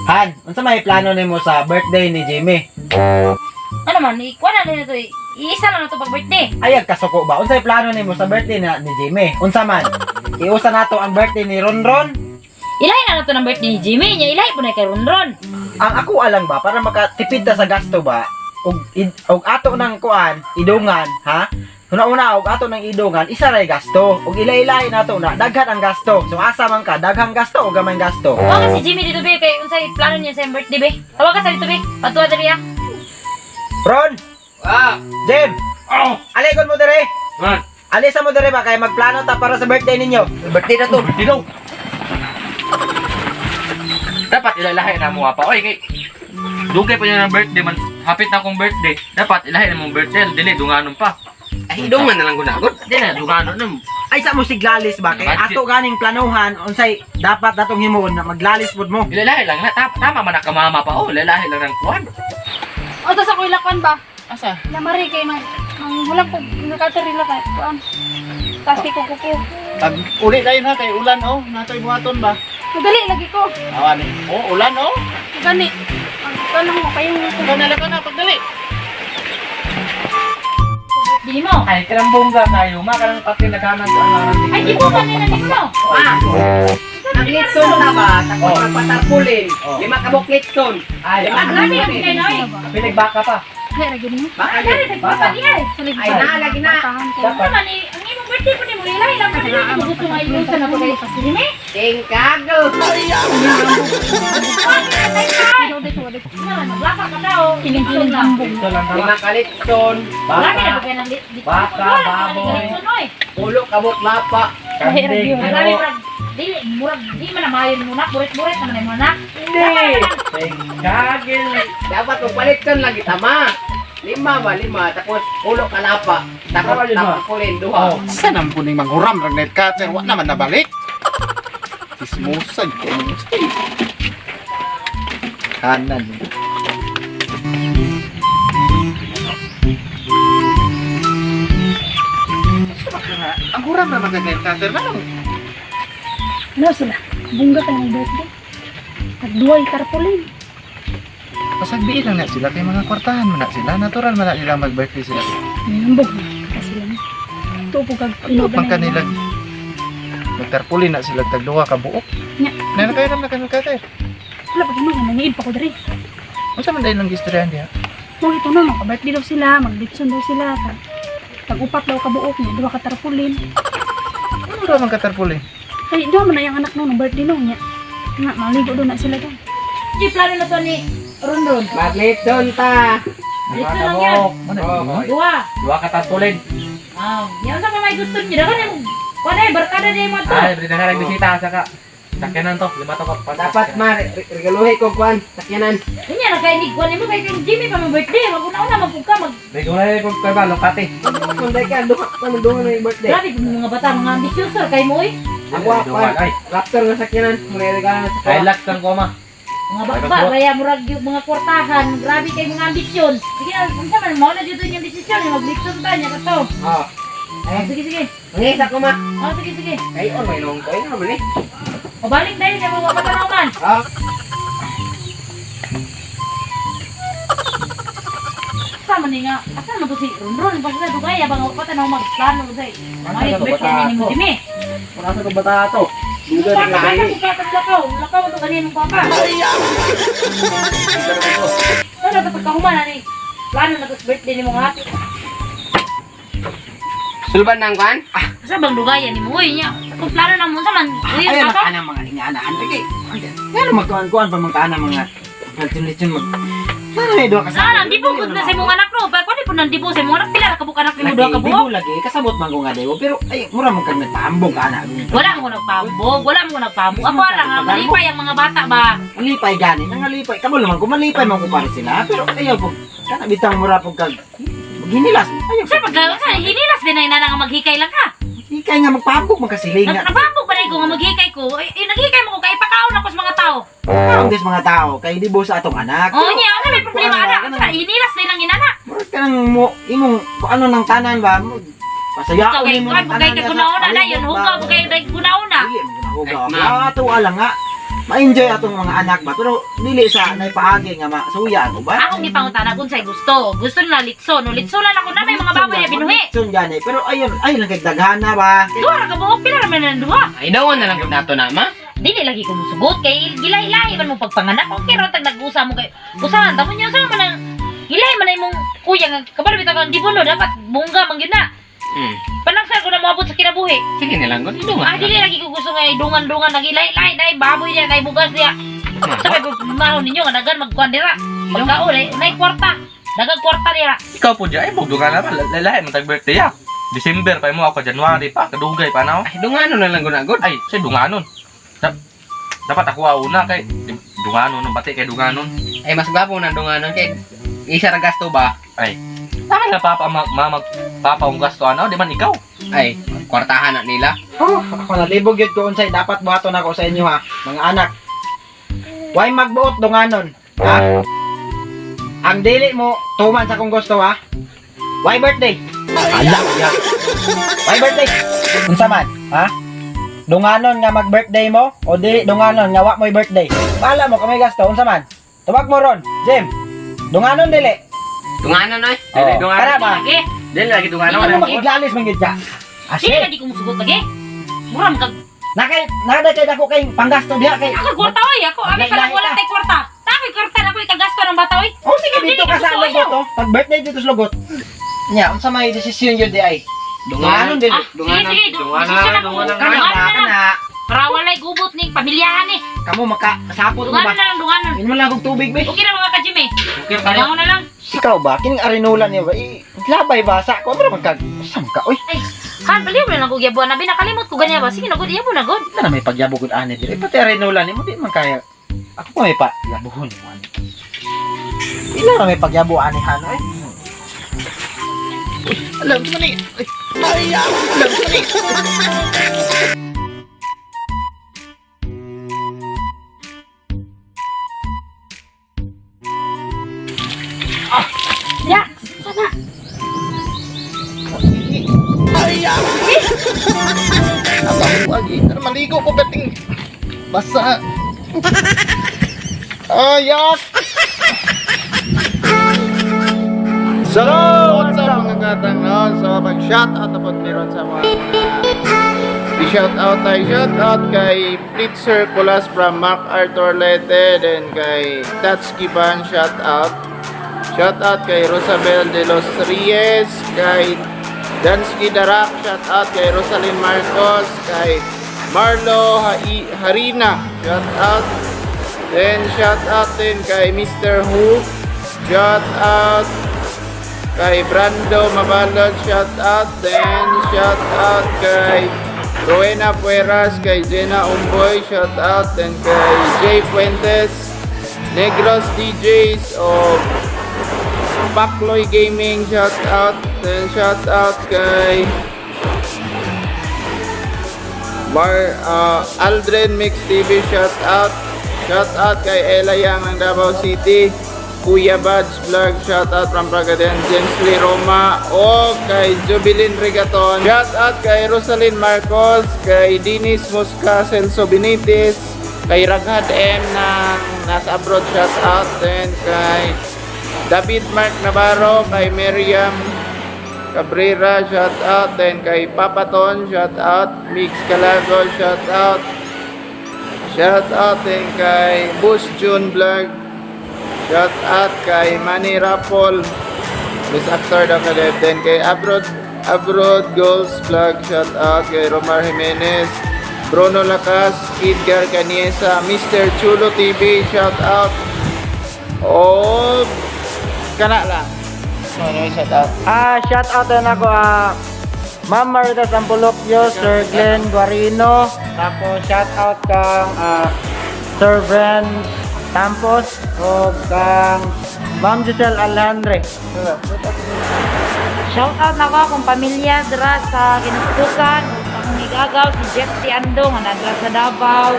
Han, unsa may plano nimo sa birthday ni Jimmy? Ano man, ikuha na nito eh. Iisa lang na ito pag-birthday. Ayag kasuko ba? Unsay plano nimo sa birthday ni Jimmy? Unsa man? Iusa nato ang birthday ni Ronron? Ilahi na ito ng birthday ni Jimmy. Niya ilahi po na kay Ronron. Ang ako alang ba para makatipid ta sa gasto ba? Og ato nang kuan, idungan, ha? Una-una og ato nang idungan, isa ray gasto. Og ila-ilahi nato na daghan ang gasto. So asa man ka, daghang gasto o gamay gasto? Tawagan si Jimmy dito be kay unsay plano niya sa birthday be. Tawagan sa dito be. Patuwa diri ah. Ron, Ah! Jim, Oh! alikon mo dire. Man! Alisa mo dire ba kay magplano ta para sa birthday ninyo? Birthday na to! Birthday daw! Dapat ilalahi na mo pa. Oy, kay... Dugay pa niya ng birthday man. Hapit na akong birthday. Dapat ilahi na mong birthday. Dili, dunganon pa. Ay, idungan na lang gunagot. Di na, dunganon na. Ay sa mo siglalis ba kay Budget. ato ganing planuhan unsay dapat natong himuon na maglalis pud mo. Ilalahi lang na. Tama man nakamama pa. Oh, ilalahi lang ng kuwan. O, tas ako ilakwan ba? Asa? Lamari kay nang hulang ko nakatarila kay kuan. Kasi ko kuko. Pag uli tayo na kay ulan oh, natoy buhaton ba? Madali lagi ko. Awan eh. Oh, ulan oh. Gani. Ang mo kayo. Kanala ka na pagdali. Di mo. Ay, karambongga kayo. Makarang pati naghanan sa ano. Ay, di mo kanina di mo. Ang litson na ba? Tapos magpatarpulin. Lima kabok litson. Ay, Ang grabe ang kay Noy. pinagbaka pa. Ay, lagi mo. Baka Ay, yun. nagpapa di ay. Ay, naalagi na. Ano man eh, ang imong birthday po ni mo ilahi lang kanina di mo gusto nga ilusan na po kay sa Jimmy. Tingkago. Naglaka ka daw. Kiling-kiling hambog. Ito lang Lima naman. kalitson. Grabe na Baka, po kayo ng Baka, baboy. Ulo kabok lapa. kambing, Grabe hino. brad. Di man na mayon muna, burit-burit naman yung muna. Hindi. Kagil. Dapat magpalitson lagi tama. Lima ba? Lima. Tapos ulo kalapa. Tapos Lima. tarpulin. Duha. Saan ang puning manghuram ng net cutter? Wa naman nabalik. Ismusan ko. Kanan. Ang huram naman ng net cutter. Ano? Ano sila? Bunga tayo ng birthday. At duway tarpulin. Pasagbiin lang na sila kay mga kwartahan mo na sila. Natural man na nila mag-birthday sila. Hambog. Kasi lang. Ito po kag Ano pang kanilang nagtarpuli na sila tagduwa ka buok. Nya. Na kayo naman kanang cutter. Wala pa gano'n. Nangiid pa ko dari. Unsa man dahil lang gistoryahan diha? Kung ito na, maka-birthday daw sila. Mag-ditson daw sila. Tag-upat daw kabuok niya. Duwa ka tarpulin. Ano raw man katarpuli? Ay, doon mo na yung anak nung birthday nung niya. Nga, maligo doon na sila doon. Di plano na to ni Ronron. Maglitson ta. Dito lang yan. Oh, Dua. Dua katapulin. Yan sa pa may gusto niyo. Dagan yung wala barkada niya mo to. Ay, beri na bisita saka. Sakyanan to, 5 to ka. dapat ma regaluhi ko kwan sakyanan. Inya na kay nigwan nimo kay kay Jimmy pa mo birthday. Maguna-una magpugka mag Regular ko kay balong pati. Munday ka duha pa duha na yung birthday. Grabe kung mga bata mga ambisyoso kay mo eh. Ako pa. Ay, Raptor na sakyanan. Muna regalo sa relax lang ko ma. Mga bata kaya murag yung mga kwartahan. Grabe kay mga ambisyon. Sige na, unsa man mo na jud yung desisyon mag-lipson ta niya kato. Oh. Sige sige. Ngisa ko ma. Sige sige. Kayon may nung ko ina man eh. O balik dahil kay mga patanaw man. Ah. Sama ni nga. Asa man to si Ronron pag sa dugay abang patanaw magplano say. Ay birthday ni mo Jimmy. Wala sa bata to. Duga na Papa, asa gabi. ko katag lakaw? Lakaw to kanino papa. Ano dapat kahuman ani? Plano na to birthday ni mo ate. Sulban nang kwan? Asa bang dugayan ni mo niya? Kung plano na mo sa man, uy Ay papa. ana mga inaanan kay. Pero magkuan-kuan pa mga mga lechon mag. Ano may duha ka sa? Di po gud na sa imong anak no. Pa di po nang di po sa imong anak pila ra ka buk anak nimo Lagi, duha ka di buok. mo lagi kasabot man ko nga dewo pero ay mura man kag nagpaambong ka ana. Wala mo nagpambog, wala mo nagpambog. Ako lang ang malipay ang mga bata ba. Malipay gani, nangalipay. Kamo naman ko malipay man ko para sila pero ayaw ko. Kana bitang mura pug kag ginilas. Ayaw Sa ko. pag hinilas din ay nana nga maghikay lang ka. Ikay nga magpaambong man kasiling nga. Nagpambog ba ko nga maghikay ko? Naghikay mo ko kay pakaon ako sa mga tao. Karon des mga tao kay di sa atong anak. Oh nya, ano may problema ana? Sa hinilas din ang inana. Murag ka nang mo imong kung ano nang tanan ba? Pasaya Ikaw kay kuan bugay ka kunauna na yun, hugaw bugay kay kunauna. Hugaw. Ato ala nga. ma-enjoy atong mga anak ba pero dili sa naipaagi nga masuya ano ba? Akong gipangutana kung say gusto. Gusto nila litso. No, litso lang ako na may mga baboy na binuhi. Litson gani pero ayun lang kay daghana ba? Duha ra ka buok pila ra man ang duha. Ay, dawan na lang gud nato na, ma. Dili lagi ko musugot kay gilay-lahi man mo pagpanganak. Okay ra tag nag-usa mo kay usahan tamo niya sa man ang gilay man ay mong kuya nga kabalo bitaw kang gibuno dapat bungga man gyud na. Panagsa ko na moabot sa kinabuhi. Sige na lang gud idungan. Dili lagi ko gusto nga idungan-dungan nagilay-lahi dai baboy niya dai bugas niya. Sabay ko mahon ninyo nga dagan magkuan dira. Pagkaon nay kwarta. Dagan kwarta dira. Ikaw po dyan, ay bugdugan na ba? Lalahi, matag-birthday ya. December pa mo ako, January pa, kadugay pa na ako. Ay, dunganon na lang gud na gud. Ay, siya dunganon. Dapat ako una kay dunganon, bati kay dunganon. Ay, mas gwapo na dunganon kay isa ra gasto ba? Ay, tama na papa, papa ang gasto ano, di man ikaw. Ay, kwartahan na nila. Oh, ako nalibog yun ko unsay dapat buhaton ako sa inyo ha, mga anak. Why magbuot dunganon? Ha? Ang dili mo, tuman sa kung gusto ha. Why birthday? Ala, ya. Why birthday? Unsa man, ha? Dunganon nga mag-birthday mo o dili dunganon nga wa mo'y birthday? Pala mo kamay gasto, unsa man? Tubag mo ron, Jim. Dunganon dili. Dunganon ay. Oh, Dunganon. para ba? Lagi. Dili lagi dunganon. Ano mo makiglalis man gid ka? Dili Ase. lagi ko musugot lagi. Mura man kag Nakay dako kay panggasto diha kay. ako kwarta oy ako abi pa lang wala tay kwarta. Takoy kwarta na ko ikagasto ng bata oy. Oh, sige dito ka sa Dili, lugot, oh. Pag birthday dito sa lugot. Nya, unsa may desisyon yun di ay? Dunganon dili. Sige, Dunganon, dunganon. Kana ba kana? Para walay gubot ning pamilyahan eh. Kamo makasapot mo Dunganon ba? na lang, dunganon. Inom lang kog tubig be. Okay na mga ka-Jim eh. Okay, kaya. Kailangan na lang. Ikaw ba kining arinola niya ba? Labay basa ko ra magkag. Sam ka oy. Ay, han, baliw na lang kog yabuan na binakalimot ko ganyan ba? Sige na gud, yabo na gud. Na may pagyabo gud ani dili. Pati arinola nimo di man kaya. Ako pa may pagyabuhon mo ani. Ila ra may pagyabo ani han oy. Alam mo ni. Ay, alam mo ni. Ya, sana. Lagi, maligo ko beting basa. Ayak! So, what's up mga katang no? So, mag-shoutout na po meron sa mga i-shoutout tayo. Shoutout kay Blitzer Kulas from Mark Arthur Lete, then kay Tatsuki Ban, shoutout. Shoutout kay Rosabel de los Reyes, kay Dansky Darak, shoutout kay Rosalind Marcos, kay Marlo Harina, shoutout. Then shoutout din kay Mr. Who, shoutout kay Brando Mabalod, shoutout. Then shoutout kay Rowena Pueras, kay Jenna Umboy, shoutout. Then kay Jay Fuentes, Negros DJs of Bakloy Gaming, shoutout. Then shoutout kay Aldrin Mix TV, shoutout. Shoutout kay Ella Yang ng Davao City, Kuya Bads Vlog, shoutout from Pragaden, James Lee Roma, o kay Jubilin Regaton, shoutout kay Rosalind Marcos, kay Dinis Mosca, Celso Benitez, kay Raghad M ng nasa abroad, shoutout. Then kay David Mark Navarro, kay Miriam Cabrera, shoutout. Then kay Papaton, shoutout. Mix Calago, shoutout. Shoutout din kay Bush June Vlog, shoutout kay Manny Rapol, Miss Actor daw kalib. Then kay Abroad Goals Vlog, shoutout kay Romar Jimenez, Bruno Lacas, Kidgar Caniesa, Mr. Chulo TV, shoutout. Oh, kana lang. Ano yung shoutout? Shoutout din ako Ma'am Marita Sampulokyo, Sir Glenn Guarino, tapos shoutout kang Sir Bren Tampos o kang Ma'am Giselle Alhandre. Shoutout na ko akong pamilya dira sa Kinuskukan, ug akong igagaw si Jeff Tiando nga nadra sa Davao,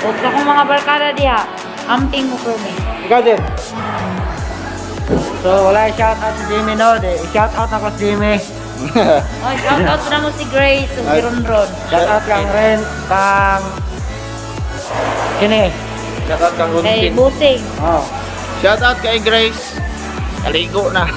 ug sa akong mga barkada diha, amting mo permi. Ikaw din. So wala shoutout si Jimmy no, shoutout ako si Jimmy. Oh, shoutout na mo si Grace ug si Ronron. Shoutout lang rin kang Kini. Shout out kang Kay Rontin. Busing. Oh. Shout out kay Grace. Aligo na.